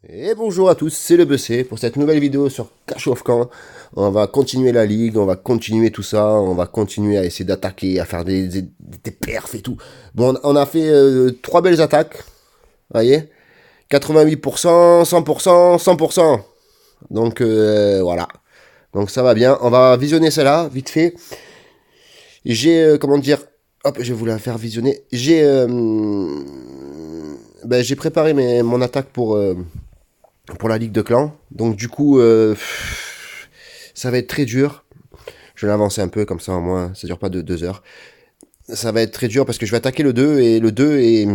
Et bonjour à tous, c'est le BC pour cette nouvelle vidéo sur Clash of Clans. On va continuer la ligue, on va continuer tout ça, on va continuer à essayer d'attaquer, à faire des perfs et tout. Bon, on a fait 3 belles attaques, voyez, 88%, 100%, 100%. Donc voilà, donc ça va bien. On va visionner celle-là, vite fait. J'ai, comment dire, hop, je vais vous la faire visionner. J'ai préparé mon attaque pour la Ligue de Clans. Donc du coup, ça va être très dur. Je vais l'avancer un peu, comme ça au moins, ça dure pas de 2 heures. Ça va être très dur parce que je vais attaquer le 2 et le 2 est...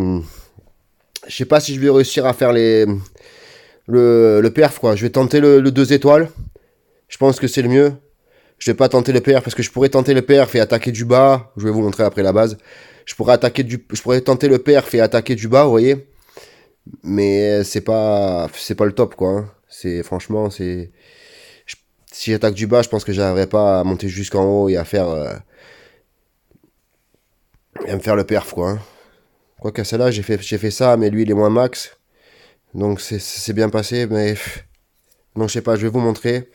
Je sais pas si je vais réussir à faire le perf, quoi. Je vais tenter le 2 étoiles. Je pense que c'est le mieux. Je vais pas tenter le perf parce que je pourrais tenter le perf et attaquer du bas. Je vais vous montrer après la base. Je pourrais tenter le perf et attaquer du bas, vous voyez. Mais c'est pas le top, quoi. Hein. Franchement, si j'attaque du bas, je pense que j'arriverai pas à monter jusqu'en haut et à me faire le perf, quoi. Hein. Quoique celle-là, j'ai fait ça, mais lui, il est moins max. Donc c'est bien passé, mais... Non, je sais pas, je vais vous montrer.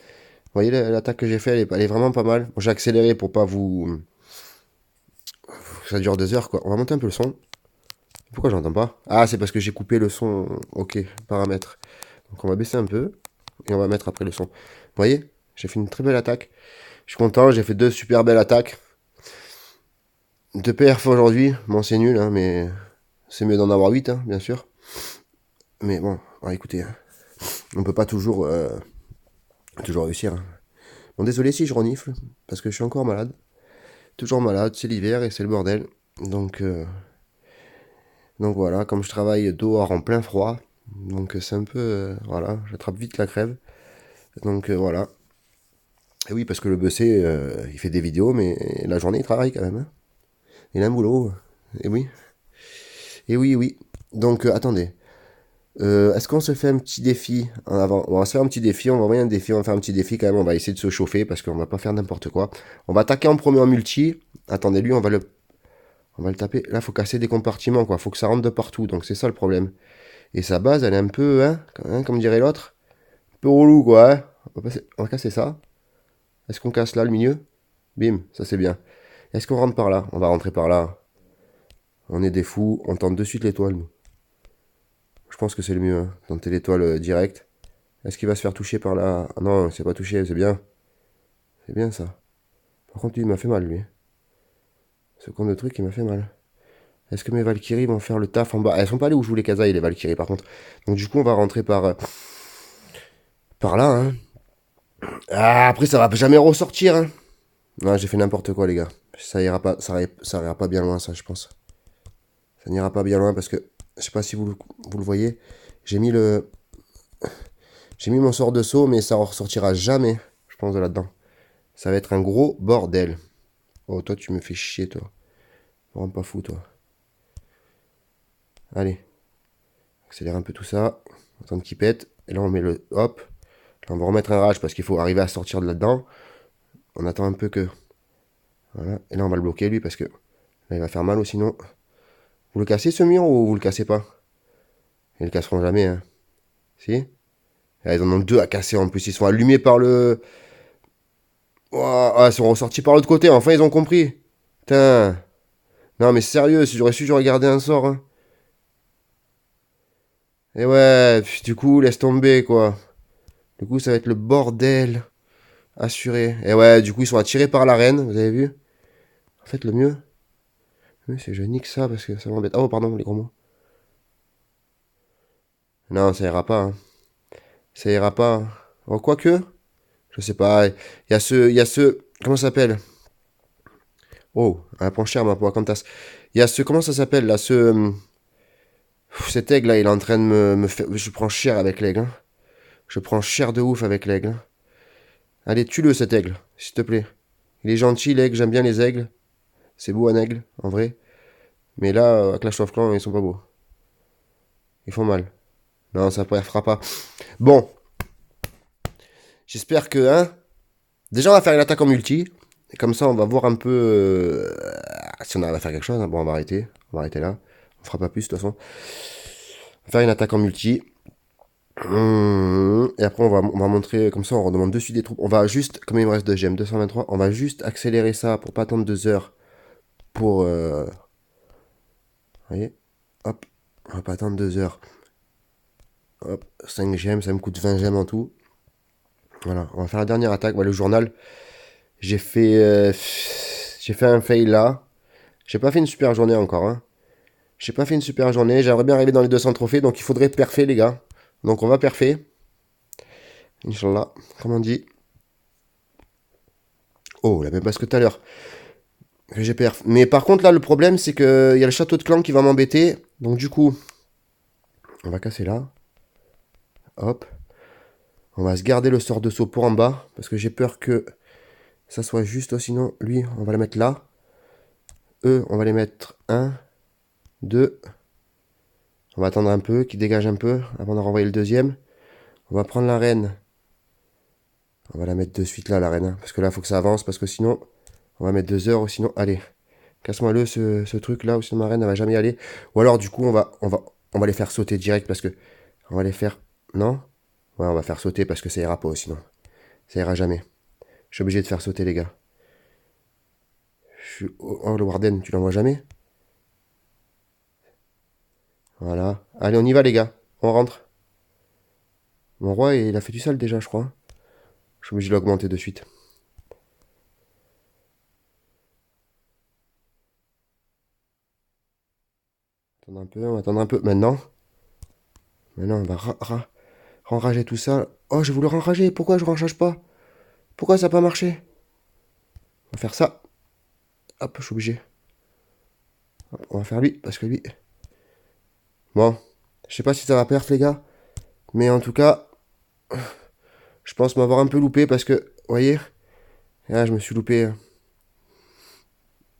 Vous voyez, l'attaque que j'ai fait, elle est vraiment pas mal. Bon, j'ai accéléré pour pas vous... Ça dure 2 heures, quoi. On va monter un peu le son. Pourquoi j'entends pas? Ah, c'est parce que j'ai coupé le son. Ok, paramètres. Donc on va baisser un peu. Et on va mettre après le son. Vous voyez, j'ai fait une très belle attaque. Je suis content, j'ai fait 2 super belles attaques. 2 perf aujourd'hui. Bon, c'est nul, hein, mais c'est mieux d'en avoir 8, hein, bien sûr. Mais bon, écoutez, hein, on peut pas toujours réussir. Hein. Bon, désolé si je renifle, parce que je suis encore malade. Toujours malade, c'est l'hiver et c'est le bordel. Donc voilà, comme je travaille dehors en plein froid, donc c'est un peu... voilà, j'attrape vite la crève. Donc voilà. Et oui, parce que le BC, il fait des vidéos, mais la journée, il travaille quand même. Hein. Il a un boulot. Et oui. Et oui, oui. Donc attendez. Est-ce qu'on se fait un petit défi en avant? On va se faire un petit défi, on va envoyer un défi, on va faire un petit défi quand même, on va essayer de se chauffer parce qu'on va pas faire n'importe quoi. On va attaquer en premier en multi. Attendez, lui, on va le taper. Là, faut casser des compartiments, quoi. Faut que ça rentre de partout, donc c'est ça le problème. Et sa base, elle est un peu, comme dirait l'autre, un peu relou, quoi. Hein. On va casser ça. Est-ce qu'on casse là le milieu? Bim, ça c'est bien. Est-ce qu'on rentre par là? On va rentrer par là. On est des fous, on tente de suite l'étoile, nous. Je pense que c'est le mieux, hein. Tenter l'étoile direct. Est-ce qu'il va se faire toucher par là? Ah non, il s'est pas touché, c'est bien. C'est bien ça. Par contre, lui, il m'a fait mal, lui. Ce con de truc, il m'a fait mal. Est-ce que mes Valkyries vont faire le taf en bas? Elles sont pas allées où je voulais qu'elles aillent, les Valkyries, par contre. Donc, du coup, on va rentrer par là, hein. Ah, après, ça va jamais ressortir, hein. Non, j'ai fait n'importe quoi, les gars. Ça ira pas bien loin, ça, je pense. Ça n'ira pas bien loin parce que, je sais pas si vous le voyez, j'ai mis le, j'ai mis mon sort de saut, mais ça ressortira jamais, je pense, de là-dedans. Ça va être un gros bordel. Oh, toi, tu me fais chier, toi. Vraiment pas fou, toi. Allez, accélère un peu tout ça. Attends qu'il pète. Et là, on met le hop. Là, on va remettre un rage parce qu'il faut arriver à sortir de là-dedans. On attend un peu que. Voilà. Et là, on va le bloquer, lui, parce que là, il va faire mal ou sinon. Vous le cassez, ce mur, ou vous le cassez pas? Ils le casseront jamais, hein. Si? Ah, ils en ont 2 à casser en plus. Ils sont allumés par le. Ouah, ah, ils sont ressortis par l'autre côté. Enfin, ils ont compris. Putain. Non, mais sérieux, si j'aurais su, j'aurais gardé un sort. Hein. Et ouais, puis du coup, laisse tomber, quoi. Du coup, ça va être le bordel. Assuré. Et ouais, du coup, ils sont attirés par la reine, vous avez vu? En fait, le mieux, c'est que je nique ça parce que ça m'embête. Oh, pardon, les gros mots. Non, ça ira pas. Hein. Ça ira pas. Hein. Oh, quoique, je sais pas. Il y a ce. Comment ça s'appelle? Oh, elle prend cher, ma poire tasse. Il y a ce. Comment ça s'appelle, là? Cet aigle, là, il est en train de me faire. Je prends cher avec l'aigle. Hein. Je prends cher de ouf avec l'aigle. Hein. Allez, tue-le, cet aigle, s'il te plaît. Il est gentil, l'aigle, j'aime bien les aigles. C'est beau un aigle, en vrai. Mais là, à Clash of Clans, ils sont pas beaux. Ils font mal. Non, ça ne fera pas. Bon, j'espère que, hein. Déjà, on va faire une attaque en multi. Et comme ça, on va voir un peu si on arrive à faire quelque chose. Hein. Bon, on va arrêter. On va arrêter là. On fera pas plus, de toute façon. On va faire une attaque en multi. Et après, on va montrer, comme ça, on redemande de suite des troupes. On va juste, comme il me reste 2 gemmes, 223, on va juste accélérer ça pour pas attendre 2 heures pour... vous voyez. Hop, on va pas attendre 2 heures. Hop, 5 gemmes, ça me coûte 20 gemmes en tout. Voilà, on va faire la dernière attaque. Voilà, le journal. J'ai fait, j'ai fait un fail là. J'ai pas fait une super journée encore. Hein. J'ai pas fait une super journée. J'aimerais bien arriver dans les 200 trophées. Donc il faudrait perfer, les gars. Donc on va perfer. Inch'Allah, comme on dit. Oh, la même base que tout à l'heure. Que j'ai perf. Mais par contre, là, le problème, c'est qu'il y a le château de clan qui va m'embêter. Donc du coup, on va casser là. Hop. On va se garder le sort de saut pour en bas. Parce que j'ai peur que ça soit juste. Sinon, lui, on va le mettre là. Eux, on va les mettre 1, 2. On va attendre un peu, qu'il dégage un peu, avant de renvoyer le deuxième. On va prendre la reine. On va la mettre de suite là, la reine. Hein, parce que là, il faut que ça avance, parce que sinon, on va mettre 2 heures, ou sinon, allez. Casse-moi-le, ce truc-là, ou sinon ma reine, elle va jamais y aller. Ou alors, du coup, on va les faire sauter direct, parce que... On va les faire... Non. Ouais, on va faire sauter, parce que ça ira pas, sinon. Ça ira jamais. Je suis obligé de faire sauter, les gars. Oh, le Warden, tu l'envoies jamais? Voilà. Allez, on y va, les gars. On rentre. Mon roi, il a fait du sale, déjà, je crois. Je suis obligé de l'augmenter de suite. Attendre un peu, on va attendre un peu. Maintenant. Maintenant, on va renrager tout ça. Oh, j'ai voulu renrager. Pourquoi je renrage pas? Pourquoi ça n'a pas marché? On va faire ça. Hop, je suis obligé. Hop, on va faire lui, parce que lui... Bon, je sais pas si ça va perf, les gars. Mais en tout cas, je pense m'avoir un peu loupé, parce que, vous voyez? Là, je me suis loupé. Hein.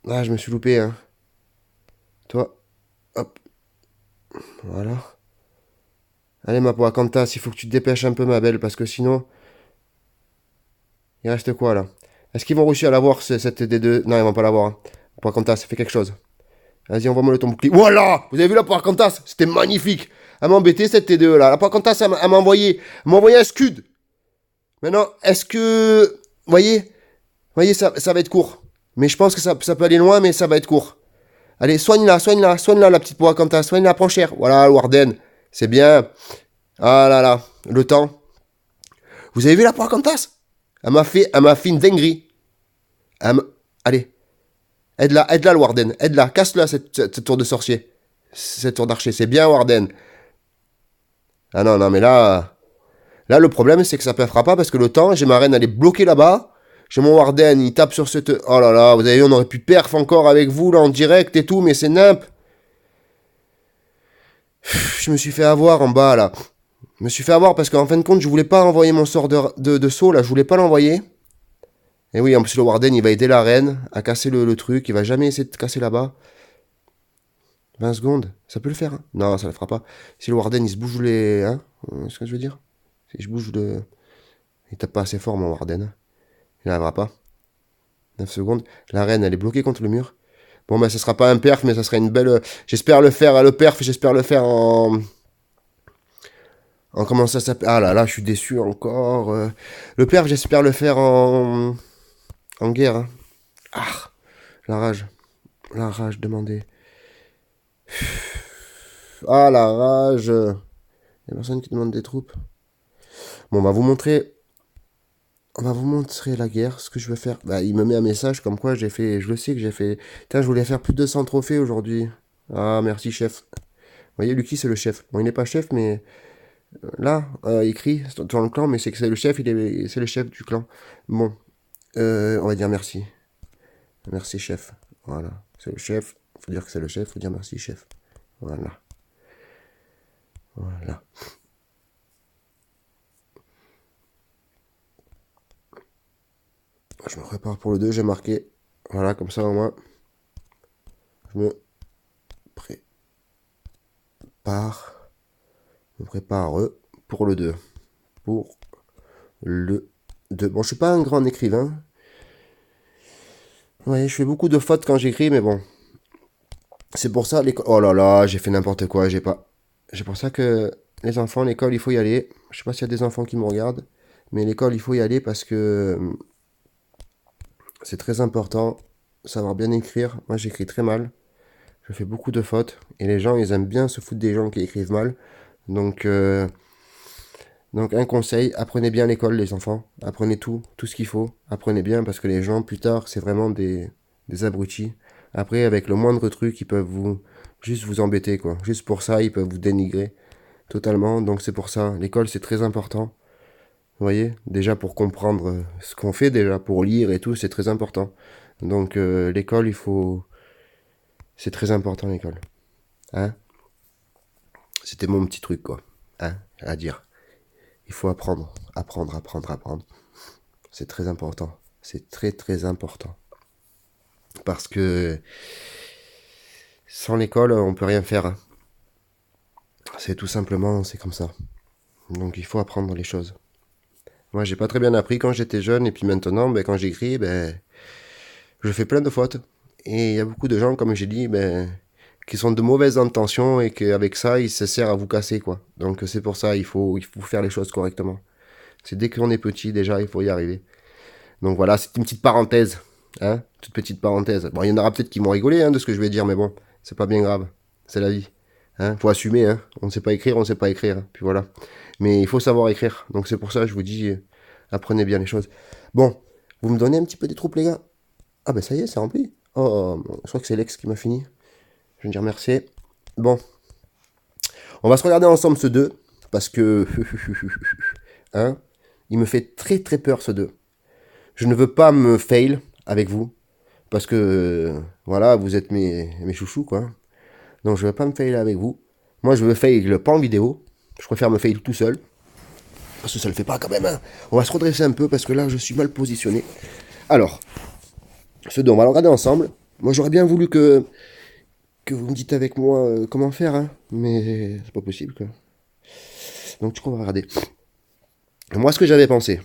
Là, je me suis loupé. Hein. Toi, hop, voilà. Allez, ma Poacantas, il faut que tu te dépêches un peu, ma belle, parce que sinon... Il reste quoi, là? Est-ce qu'ils vont réussir à l'avoir, cette D2? Non, ils vont pas l'avoir. Hein. Poacantas, fais quelque chose. Vas-y, envoie-moi ton bouclier. Voilà! Vous avez vu la Poacantas? C'était magnifique. Elle m'a embêté, cette T2 là. La Poacantas, elle m'a envoyé un scud. Maintenant, est-ce que. Vous voyez, ça va être court. Mais je pense que ça peut aller loin, mais ça va être court. Allez, soigne-la, la petite Poacantas. Soigne-la, prends cher. Voilà, le Warden. C'est bien. Ah là là, le temps. Vous avez vu la Poacantas? Elle m'a fait une dinguerie. Allez, aide-la, le Warden. Aide-la, casse-la, cette tour de sorcier. Cette tour d'archer. C'est bien, Warden. Ah non, non, mais là, le problème, c'est que ça ne fera pas parce que le temps, j'ai ma reine, elle est bloquée là-bas. J'ai mon Warden, il tape sur cette... Oh là là, vous avez vu, on aurait pu perf encore avec vous, là, en direct et tout, mais c'est nimp. Je me suis fait avoir en bas, là. Je me suis fait avoir parce qu'en fin de compte, je voulais pas envoyer mon sort de saut, là, je voulais pas l'envoyer. Et oui, en plus, le Warden, il va aider la reine à casser le truc, il va jamais essayer de casser là-bas. 20 secondes, ça peut le faire, hein. Non, ça le fera pas. Si le Warden, il se bouge les... Hein, c'est ce que je veux dire. Si je bouge le... Il tape pas assez fort, mon Warden. Hein. Il n'arrivera pas. 9 secondes. La reine, elle est bloquée contre le mur. Bon, bah, ça sera pas un perf, mais ça sera une belle... J'espère le faire, le perf, j'espère le faire en comment ça s'appelle? Ah là là, je suis déçu encore. Le perf, j'espère le faire en guerre. Hein. Ah, la rage. La rage, demandez. Ah, la rage. Il y a personne qui demande des troupes. Bon, on va vous montrer... On va vous montrer la guerre, ce que je veux faire. Bah, il me met un message comme quoi j'ai fait... Je le sais que j'ai fait... Putain, je voulais faire plus de 100 trophées aujourd'hui. Ah, merci, chef. Vous voyez, Lucky, c'est le chef. Bon, il n'est pas chef, mais... Là, écrit dans le clan, mais c'est que c'est le chef, c'est le chef du clan. Bon, on va dire merci. Merci, chef. Voilà, c'est le chef. Faut dire que c'est le chef, faut dire merci, chef. Voilà. Voilà. Je me prépare pour le 2, j'ai marqué. Voilà, comme ça au moins. Je me prépare. Je me prépare pour le 2. Pour le 2. Bon, je suis pas un grand écrivain. Ouais, je fais beaucoup de fautes quand j'écris, mais bon. C'est pour ça, oh là là, j'ai fait n'importe quoi, j'ai pas... C'est pour ça que les enfants, l'école, il faut y aller. Je sais pas s'il y a des enfants qui me regardent, mais l'école, il faut y aller parce que c'est très important. Savoir bien écrire. Moi, j'écris très mal. Je fais beaucoup de fautes. Et les gens, ils aiment bien se foutre des gens qui écrivent mal. Donc, un conseil, apprenez bien l'école, les enfants. Apprenez tout ce qu'il faut. Apprenez bien parce que les gens, plus tard, c'est vraiment des abrutis. Après, avec le moindre truc, ils peuvent juste vous embêter, quoi. Juste pour ça, ils peuvent vous dénigrer totalement. Donc, c'est pour ça. L'école, c'est très important. Vous voyez, déjà pour comprendre ce qu'on fait, déjà pour lire et tout, c'est très important. Donc, l'école, c'est très important, l'école. Hein? C'était mon petit truc, quoi. Hein? À dire. Il faut apprendre. Apprendre, apprendre, apprendre. C'est très important. C'est très, très important. Parce que sans l'école, on peut rien faire. Hein. C'est tout simplement, c'est comme ça. Donc, il faut apprendre les choses. Moi, j'ai pas très bien appris quand j'étais jeune, et puis maintenant, ben, quand j'écris, ben, je fais plein de fautes. Et il y a beaucoup de gens, comme j'ai dit, ben, qui sont de mauvaises intentions et qu'avec ça, ils se servent à vous casser, quoi. Donc c'est pour ça, il faut faire les choses correctement. C'est dès qu'on est petit, déjà, il faut y arriver. Donc voilà, c'est une petite parenthèse. Hein, toute petite parenthèse. Bon, il y en aura peut-être qui vont rigoler hein, de ce que je vais dire, mais bon, c'est pas bien grave. C'est la vie. Hein, faut assumer. Hein. On ne sait pas écrire, on ne sait pas écrire. Hein. Puis voilà. Mais il faut savoir écrire. Donc c'est pour ça que je vous dis, apprenez bien les choses. Bon, vous me donnez un petit peu des troupes, les gars. Ah ben ça y est, c'est rempli. Oh, je crois que c'est Lex qui m'a fini. Je vais dire merci. Bon, on va se regarder ensemble ce 2 parce que hein, il me fait très très peur ce 2. Je ne veux pas me fail avec vous parce que voilà, vous êtes mes chouchous quoi. Donc je veux pas me fail avec vous. Moi je veux fail pas en vidéo. Je préfère me fail tout seul parce que ça le fait pas quand même. Hein. On va se redresser un peu parce que là je suis mal positionné. Alors, ce 2 on va le regarder ensemble. Moi j'aurais bien voulu que vous me dites avec moi comment faire, hein, mais c'est pas possible quoi. Donc du coup on va regarder. Moi ce que j'avais pensé,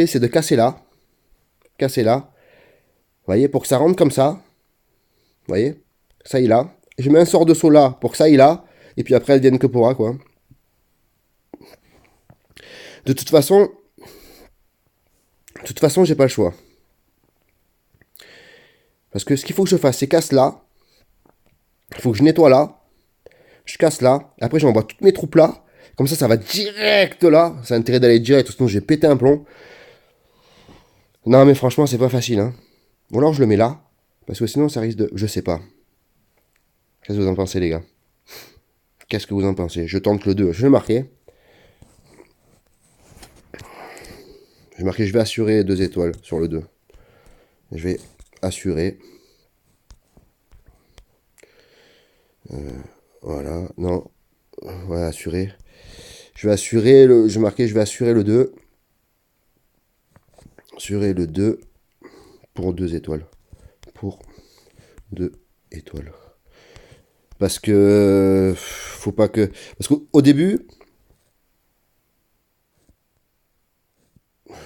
c'est de casser là, vous voyez, pour que ça rentre comme ça, vous voyez, ça il a. Je mets un sort de saut là pour que ça il a, et puis après elle vienne que pourra quoi. De toute façon, j'ai pas le choix. Parce que ce qu'il faut que je fasse, c'est casse là. Il faut que je nettoie là. Je casse là. Après, j'envoie toutes mes troupes là. Comme ça va direct là. Ça a intérêt d'aller direct, sinon j'ai pété un plomb. Non, mais franchement, c'est pas facile. Hein. Ou alors je le mets là. Parce que sinon, ça risque de. Je sais pas. Qu'est-ce que vous en pensez, les gars? Qu'est-ce que vous en pensez? Je tente le 2. Je vais marquer. Je vais assurer 2 étoiles sur le 2. Je vais assurer. Voilà. Non. Ouais, assurer. Je vais assurer le. Je vais assurer le 2. Assurer le 2 pour 2 étoiles. Pour 2 étoiles. Parce que. Faut pas que. Parce qu'au début.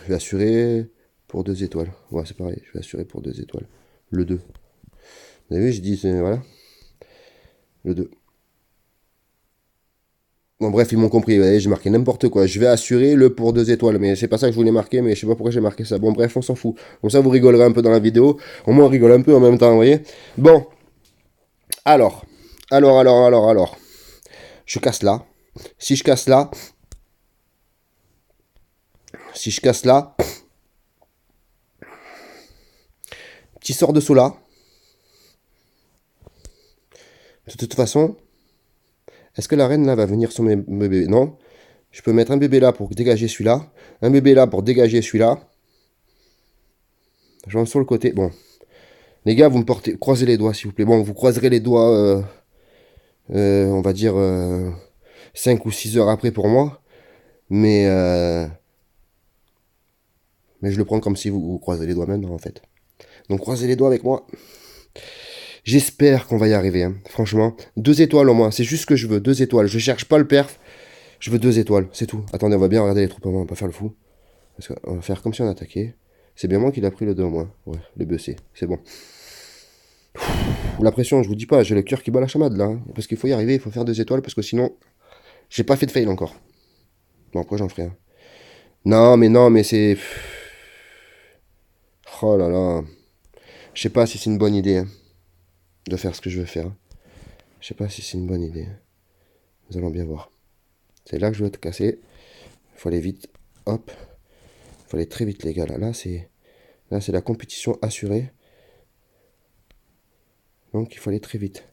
Je vais assurer pour 2 étoiles. Ouais, c'est pareil. Je vais assurer pour 2 étoiles. Le 2. Vous avez vu, je dis. Voilà. Le 2. Bon, bref, ils m'ont compris. Vous voyez, j'ai marqué n'importe quoi. Je vais assurer le pour 2 étoiles. Mais c'est pas ça que je voulais marquer. Mais je sais pas pourquoi j'ai marqué ça. Bon, bref, on s'en fout. Comme ça, vous rigolerez un peu dans la vidéo. Au moins, on rigole un peu en même temps, vous voyez. Bon. Alors. Je casse là. Si je casse là. Petit sort de saut là. De toute façon. Est-ce que la reine là va venir sur mes bébés? Non. Je peux mettre un bébé là pour dégager celui-là. Un bébé là pour dégager celui-là. Je rentre sur le côté. Bon. Les gars, vous me portez. Croisez les doigts, s'il vous plaît. Bon, vous croiserez les doigts, on va dire, 5 ou 6 heures après pour moi. Mais je le prends comme si vous croisez les doigts maintenant, en fait. Donc, croisez les doigts avec moi. J'espère qu'on va y arriver, hein. Franchement. 2 étoiles au moins. C'est juste ce que je veux. 2 étoiles. Je cherche pas le perf. Je veux 2 étoiles. C'est tout. Attendez, on va bien regarder les troupes avant. On va pas faire le fou. Parce qu'on va faire comme si on attaquait. C'est bien moi qui l'a pris le 2 au moins. Ouais, le BC. C'est bon. La pression, je vous dis pas, j'ai le cœur qui bat la chamade là. Hein. Parce qu'il faut y arriver, il faut faire 2 étoiles, parce que sinon, j'ai pas fait de fail encore. Bon, après j'en ferai un. Non, mais c'est... Oh là là. Je sais pas si c'est une bonne idée hein, de faire ce que je veux faire. Je sais pas si c'est une bonne idée. Nous allons bien voir. C'est là que je veux te casser. Il faut aller vite. Hop. Il faut aller très vite les gars. Là c'est la compétition assurée. Donc il faut aller très vite.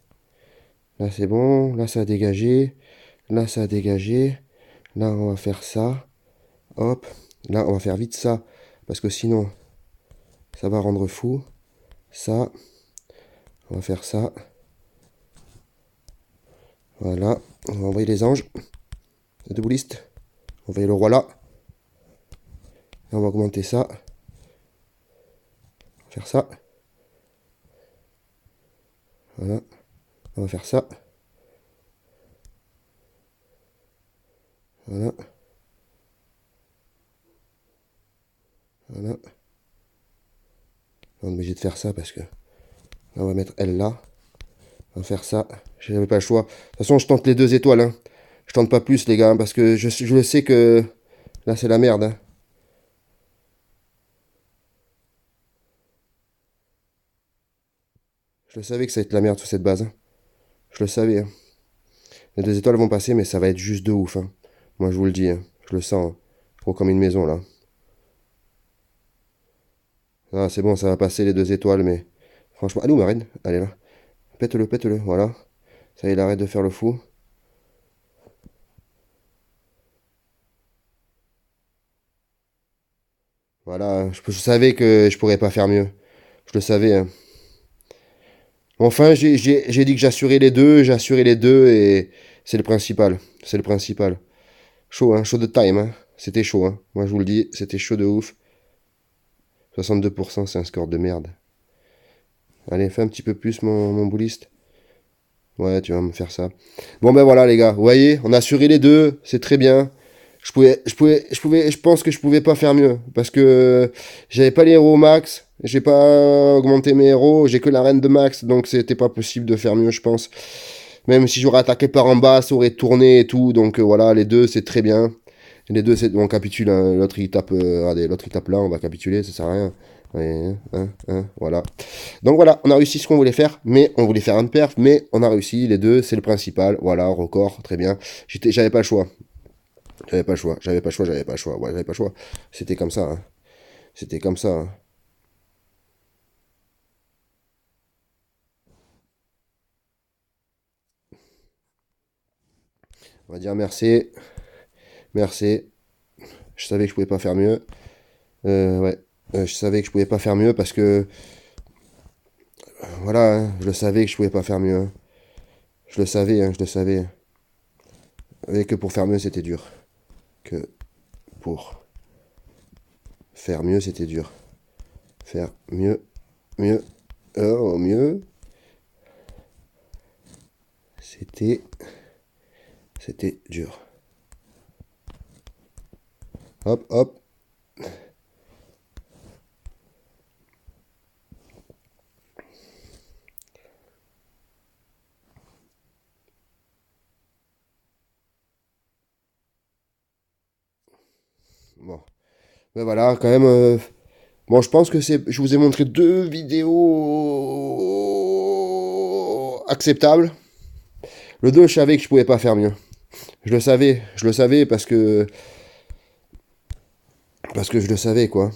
Là c'est bon. Là ça a dégagé. Là ça a dégagé. Là on va faire ça. Hop. Là on va faire vite ça. Parce que sinon ça va rendre fou. Ça. On va faire ça. Voilà. On va envoyer les anges. Les deux boulistes. On va envoyer le roi là. Et on va augmenter ça. On va faire ça. Voilà. On va faire ça. Voilà. Voilà. On est obligé de faire ça parce que là, on va mettre elle là. On va faire ça. Je n'avais pas le choix. De toute façon, je tente les 2 étoiles. Hein. Je tente pas plus, les gars, hein, parce que je le sais que là, c'est la merde. Hein. Je le savais que ça allait être la merde sur cette base. Hein. Je le savais. Hein. Les 2 étoiles vont passer, mais ça va être juste de ouf. Hein. Moi, je vous le dis. Hein. Je le sens. Hein. Gros comme une maison, là. Ah, c'est bon, ça va passer les 2 étoiles, mais franchement. Allô, Marine. Allez, là. Pète-le, pète-le. Voilà. Ça y est, il arrête de faire le fou. Voilà. Je savais que je pourrais pas faire mieux. Je le savais. Hein. Enfin, j'ai dit que j'ai assuré les deux et c'est le principal. C'est le principal. Chaud, hein, chaud de time, hein. C'était chaud, hein. Moi, je vous le dis, c'était chaud de ouf. 62%, c'est un score de merde. Allez, fais un petit peu plus, mon bouliste. Ouais, tu vas me faire ça. Bon, ben voilà, les gars. Vous voyez, on a assuré les deux, c'est très bien. Je pense que je pouvais pas faire mieux. Parce que j'avais pas les héros au max. J'ai pas augmenté mes héros. J'ai que la reine de max. Donc c'était pas possible de faire mieux, je pense. Même si j'aurais attaqué par en bas, ça aurait tourné et tout. Donc voilà, les deux, c'est très bien. Les deux, c'est. On capitule. Hein. L'autre, il tape. Regardez, l'autre, il tape là. On va capituler. Ça sert à rien. Ouais, voilà. Donc voilà, on a réussi ce qu'on voulait faire, mais on voulait faire un perf, mais on a réussi, les deux, c'est le principal. Voilà, record, très bien. J'avais pas le choix. J'avais pas le choix, j'avais pas le choix, j'avais pas le choix. Ouais, j'avais pas le choix. C'était comme ça. Hein. C'était comme ça. Hein. On va dire merci. Merci. Je savais que je pouvais pas faire mieux. Ouais. Je savais que je pouvais pas faire mieux parce que. Voilà, hein, je le savais que je pouvais pas faire mieux. Hein. Je le savais, hein, je le savais. Et que pour faire mieux, c'était dur. Que pour faire mieux, c'était dur. Faire mieux, mieux, oh, mieux. C'était dur. Hop, hop. Bon. Ben voilà, quand même. Bon, je pense que c'est. Je vous ai montré 2 vidéos acceptables. Le 2, je savais que je pouvais pas faire mieux. Je le savais parce que je le savais quoi.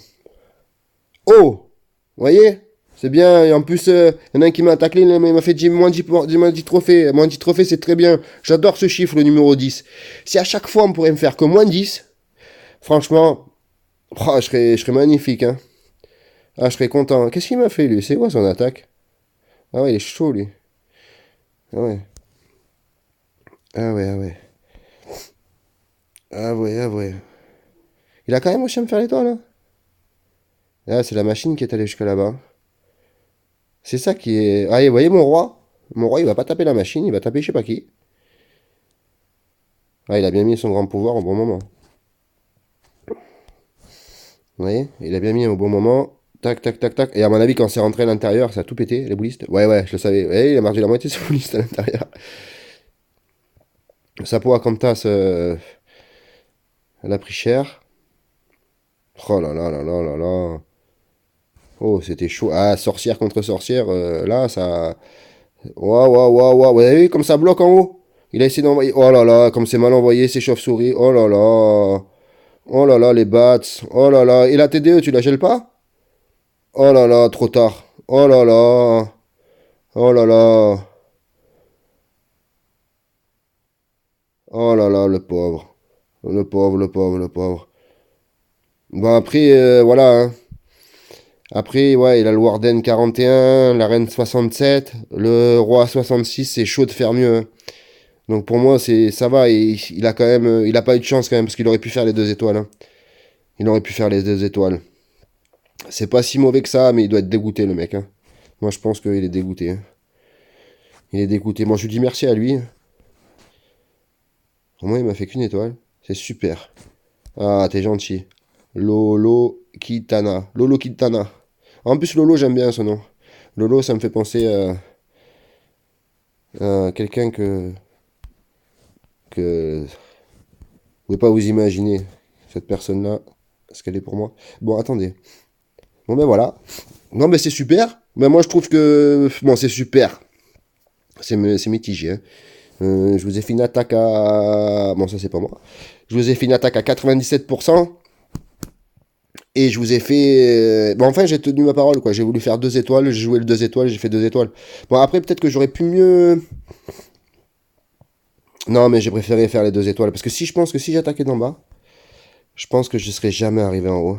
Oh, vous voyez, c'est bien. Et en plus, il y en a un qui m'a attaqué, il m'a fait moins 10, moins 10 trophées. Moins 10 trophées, c'est très bien. J'adore ce chiffre, le numéro 10. Si à chaque fois on pourrait me faire que moins 10, franchement, oh, je serais magnifique. Hein. Ah, je serais content. Qu'est-ce qu'il m'a fait, lui? C'est quoi son attaque? Ah ouais, il est chaud, lui. Ah ouais. Ah ouais, ah ouais. Ah ouais, ah ouais. Il a quand même réussi à me faire l'étoile, là. Ah, c'est la machine qui est allée jusqu'à là-bas. C'est ça qui est... Ah, vous voyez mon roi? Mon roi, il va pas taper la machine, il va taper je sais pas qui. Ah, il a bien mis son grand pouvoir au bon moment. Vous voyez? Il a bien mis au bon moment. Tac, tac, tac, tac. Et à mon avis, quand c'est rentré à l'intérieur, ça a tout pété, les boulistes. Ouais, ouais, je le savais. Ouais, il a marqué la moitié de ses boulistes à l'intérieur. Sapo à Cantas, elle a pris cher. Oh là là là là là là. Oh, c'était chaud. Ah, sorcière contre sorcière, là, ça. Waouh, waouh, waouh, waouh. Vous avez vu comme ça bloque en haut? Il a essayé d'envoyer. Oh là là, comme c'est mal envoyé, ces chauves-souris. Oh là là. Oh là là, les bats. Oh là là. Et la TDE, tu la gèles pas? Oh là là, trop tard. Oh là là. Oh là là. Oh là là, le pauvre. Le pauvre, le pauvre, le pauvre. Bon, après, voilà, hein. Après, ouais, il a le Warden 41, la Reine 67, le Roi 66, c'est chaud de faire mieux, hein. Donc pour moi, c'est ça va. Et il a quand même, il a pas eu de chance quand même, parce qu'il aurait pu faire les 2 étoiles, hein. Il aurait pu faire les 2 étoiles. C'est pas si mauvais que ça, mais il doit être dégoûté, le mec, hein. Moi, je pense qu'il est dégoûté, hein. Il est dégoûté. Moi, je lui dis merci à lui. Au moins, il m'a fait qu'une étoile. C'est super. Ah, t'es gentil. Lolo Kitana. Lolo Kitana. En plus, Lolo, j'aime bien ce nom. Lolo, ça me fait penser à quelqu'un que vous pouvez pas vous imaginer. Cette personne-là, ce qu'elle est pour moi. Bon, attendez. Bon, ben voilà. Non, mais c'est super. Mais moi, je trouve que... Bon, c'est super. C'est mitigé, hein. Je vous ai fait une attaque à... Bon, ça, c'est pas moi. Je vous ai fait une attaque à 97%. Et je vous ai fait... Bon, enfin, j'ai tenu ma parole, quoi. J'ai voulu faire 2 étoiles. J'ai joué le 2 étoiles. J'ai fait 2 étoiles. Bon, après, peut-être que j'aurais pu mieux... Non, mais j'ai préféré faire les 2 étoiles. Parce que si je pense que si j'attaquais d'en bas, je pense que je serais jamais arrivé en haut.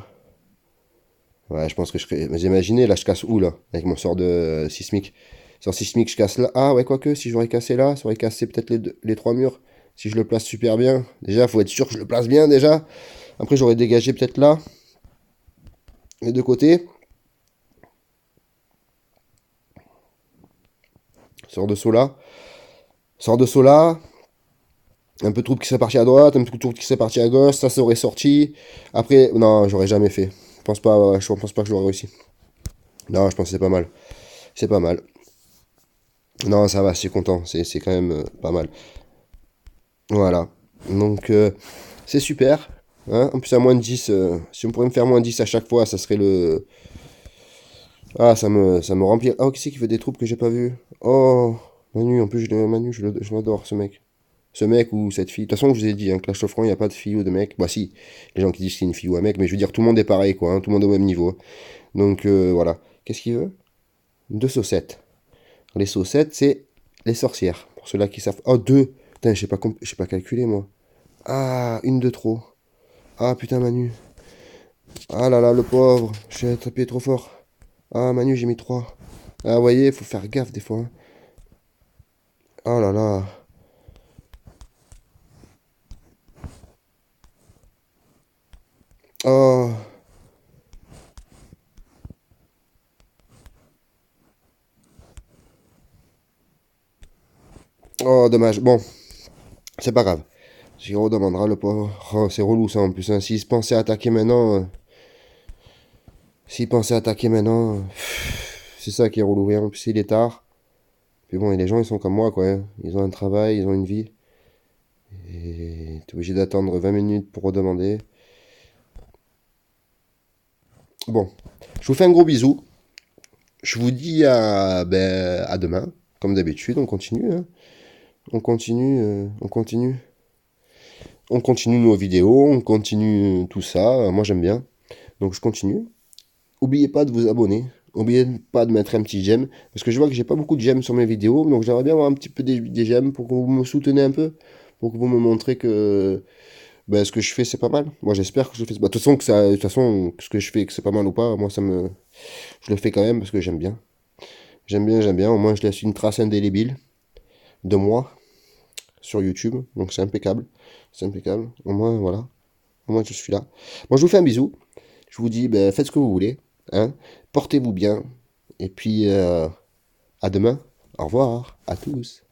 Ouais, je pense que je serais. Mais imaginez, là, je casse où, là? Avec mon sort de sismique. Sort sismique, je casse là. Ah, ouais, quoique, si j'aurais cassé là, ça aurait cassé peut-être les 3 murs. Si je le place super bien. Déjà, faut être sûr que je le place bien, déjà. Après, j'aurais dégagé peut-être là. Les 2 côtés. Sort de saut là. Sort de saut là. Un peu de troupe qui serait parti à droite, un peu de troupe qui serait parti à gauche, ça aurait sorti. Après, non, j'aurais jamais fait. Je pense pas, ouais, je pense pas que je l'aurais réussi. Non, je pense que c'est pas mal. C'est pas mal. Non, ça va, je suis content. C'est quand même pas mal. Voilà. Donc, c'est super. Hein. En plus, à moins de 10, si on pourrait me faire moins de 10 à chaque fois, ça serait le. Ah, ça me remplit. Oh, qui c'est qui fait des troupes que j'ai pas vues? Oh, Manu, en plus, Manu, je l'adore, ce mec. Ce mec ou cette fille. De toute façon, je vous ai dit, hein, Clash of Clans, il n'y a pas de fille ou de mec. Bah, si, les gens qui disent que c'est une fille ou un mec, mais je veux dire, tout le monde est pareil, quoi, hein, tout le monde est au même niveau. Donc, voilà. Qu'est-ce qu'il veut? 2 saucettes. Les saucettes, c'est les sorcières. Pour ceux-là qui savent. Oh, deux. Putain, j'ai pas calculé, moi. Ah, une de trop. Ah, putain, Manu. Ah là là, le pauvre. J'ai tapé trop fort. Ah, Manu, j'ai mis 3. Ah, vous voyez, faut faire gaffe des fois, hein. Oh là là. Oh. Oh, dommage. Bon, c'est pas grave. Giro demandera le pauvre. Oh, c'est relou ça en plus, hein. S'il se pensait attaquer maintenant. S'il pensait attaquer maintenant. C'est ça qui est relou, hein. En plus, il est tard. Puis bon, et les gens, ils sont comme moi, quoi, hein. Ils ont un travail, ils ont une vie. Et t'es obligé d'attendre 20 minutes pour redemander. Bon, je vous fais un gros bisou. Je vous dis à demain. Comme d'habitude, on continue, hein. On continue, on continue. On continue nos vidéos, on continue tout ça. Moi, j'aime bien. Donc, je continue. Oubliez pas de vous abonner. Oubliez pas de mettre un petit j'aime. Parce que je vois que j'ai pas beaucoup de j'aime sur mes vidéos. Donc, j'aimerais bien avoir un petit peu des j'aime pour que vous me soutenez un peu. Pour que vous me montrez que ce que je fais, c'est pas mal. Moi, j'espère que je fais. Bah, de toute façon, de toute façon, ce que je fais, que c'est pas mal ou pas, moi, je le fais quand même parce que j'aime bien. J'aime bien, j'aime bien. Au moins, je laisse une trace indélébile de moi sur YouTube. Donc, c'est impeccable. C'est impeccable. Au moins, voilà. Au moins, je suis là. Moi, je vous fais un bisou. Je vous dis, faites ce que vous voulez. Hein. Portez-vous bien. Et puis, à demain. Au revoir à tous.